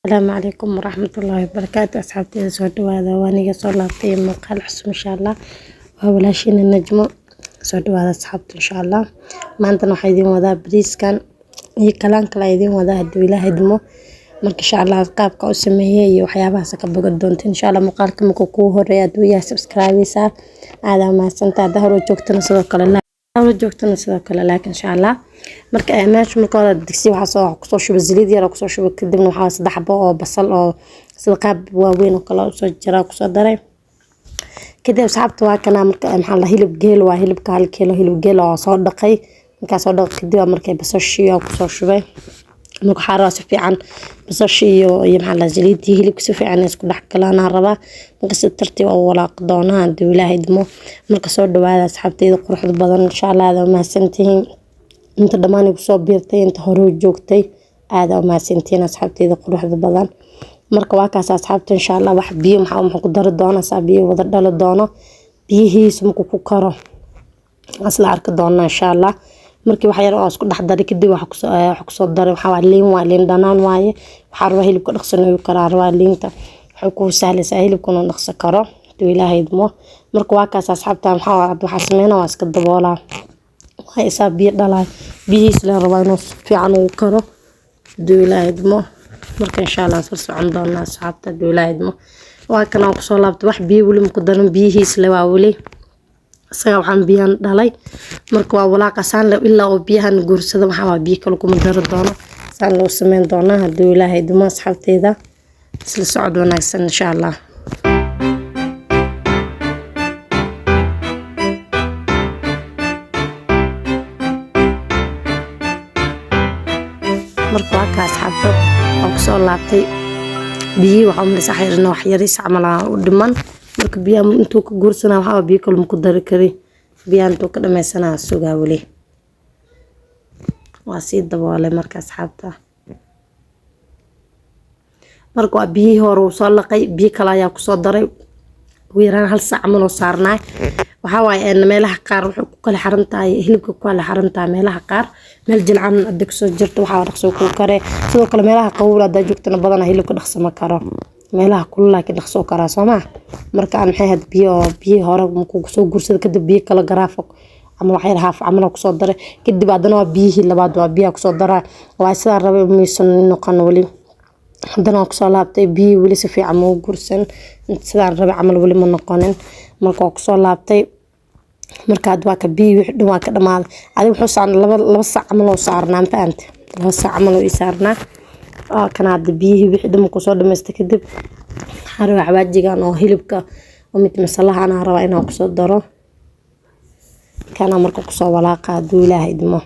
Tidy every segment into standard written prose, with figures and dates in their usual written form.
السلام عليكم ورحمة الله وبركاته أصحابتي soo dhawaada waan iga soo laabtay muuqaal cusub insha Allah waa walaashina najmo soo dhawaada asxaabta insha Allah maanta waxaan idin wadaa bariiskan iyo kalaan kala idin wadaa hadii Ilaahay idmo marka insha Allah qaabka u sameeyay iyo waxyaabaha ka bogan doonto insha Allah muuqaalka markuu ku horeeyo haduu yahay subscribe saar aad ma santaada hore joogtana sidoo kale laakiin insha Allah marka meesha marka digsi waxa soo ku soo shubay saliid yar oo ku soo shubay kadibna waxa saddex xabo oo basal oo sida qaab waaweyn oo kala soo jira ku soo daray kadib saxabta waa kana marka maxaa la hilib geel waa hilibka 1 kiilo hilib geel oo soo dhaqay marka soo dhaqay kadib markay basashiyo ku soo shubay marka xaraas fiican basashiyo iyo maxaa la saliid hilibka si fiican isku dhax galana raba marka si tartiib oo walaaq doona hadii Ilaahay idmo marka soo dhawaada asxaabtayda quruxda badan insha Allah aad ma santihiin inta dhamaan ku soo biirtay inta hore joogtay aad ma santiin asxaabtayda quruxda badan marka waa kaas asxaabta insha Allah wax biyo maxaa ku dari doona saabiyo wada dhalo doono biyihiisa markuu ku karo asla arki doona insha Allah markii wax yar oo isku dhax daray kadib wax ku soo daray waxa liin dhanaan waaye waxa raba hilibka dhaqsanayo karaarwa liinta waxa ku sahlaysaa hilibkuna dhaqso karo hadii Ilaahay idmo marka waa kaas asxaabta waxa sameeyna waa iska daboolaa waa isaab biyo dhalay biyihiis la rabo inuu fiican u karo hadii Ilaahay idmo marka insha Allah soo socon doona asxaabta hadii Ilaahay idmo waa kana ku soo laabtay wax biyo wali ku daran biyihiis la waa wali isaga waxaan biyan dhalay marka waa walaaqasaan ilaa oo biyahan guursada waxa biyo kale kuma daro doono saan loo sameyn doona hadii Ilaahay idmo asxaabtayda isla socod wanaagsan insha Allah marka waa ka asxaabta oo soo laabtay biyo waxa ma saxirna wax yaris camala u dhiman marka biyo intuu ku guursana waxa biyo kale ku dari kari biyan intuu ka dhameysana suuga wali waa si daboolay marka asxaabta marka waa biyo hore u soo laqay biyo kale ayaa ku soo daray weeraan hal saac ma loo saarnaa waxa waaye meelaha qaar wuxuu ku kala xirantahay hilibka ku kala xirantahay meelaha qaar meel jilcan adag soo jirto waxa dhaqso ku kare sidoo kale meelaha qabow aad joogtana badan hilibka dhaqsama karo meelaha kulul laakiin dhaqso kara Soomaa marka aan maxay had biyo hore ku soo guursada kadib biyo kala garaafo ama wax yar haaf amal ku soo daray kadib adana waa biyihii labaad waa biyo ku soo daray waa sida rabay miisan noqon wali hadana ku soo laabtay biyo wali si fiican ma guursan sidaan rabay amal wali ma noqonin marka ku soo laabtay marka aad waa ka biyo wixii waa ka dhamaad adiga wuxuu saan laba saac amal oo saarnaa faanta laba saac amal oo saarnaa kana biyo wixii dham ku soo dhameystay kadib xarwa xawaajigan oo hilibka oo mid masalaha ana raba inaan ku soo daro kana marka ku soo walaaqa hadii Ilaahay idmo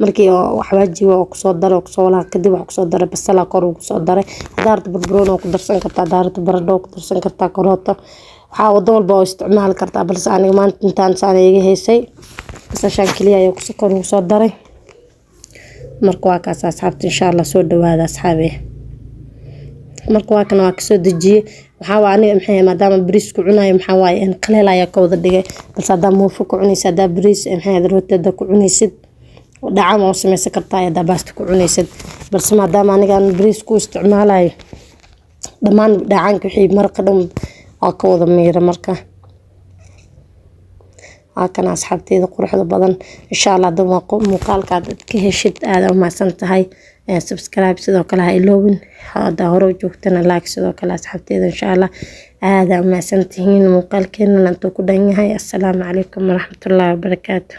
markii xawaajiga ku soo daro ku soo walaaqa kadib wax ku soo daray basal kor ku soo daray daarta barbaroon ku darsan kartaa daarta baradho ku darsan kartaa karooto waxa wada walba oo isticmaal kartaa balse aniga maanta intaan saan iga heysay basashan kaliya ayaa ku soo daray marka waa kaas asxaabta insha Allah soo dhawaada asxaabe marka waa kana waa ka soo dajiyay waxa waa aniga maxay maadaama bariis ku cunayo waxa waaye in qaleel ayaa ka wada dhigay balse hadaa muufo ku cunaysa hadaa bariis maxay rootada ku cunaysid dhacam oo sameeysan kartaa hadaa baasta ku cunaysid balse maadaama aniga bariis ku isticmaalayo dhamaan dhacanka wixii marqa dhan oo ka wada meera marka kana asxaabtayda quruxda badan insha Allah dama muuqaalka ka heshid aad u maasan tahay subscribe sidoo kale ha iloobin hada hore joogtana like sidoo kale asxaabtayda insha Allah aad u maasan tihiin muuqaalkeena inta ku dhan yahay assalaamu calaykum waraxmatullaahi wabarakaatuh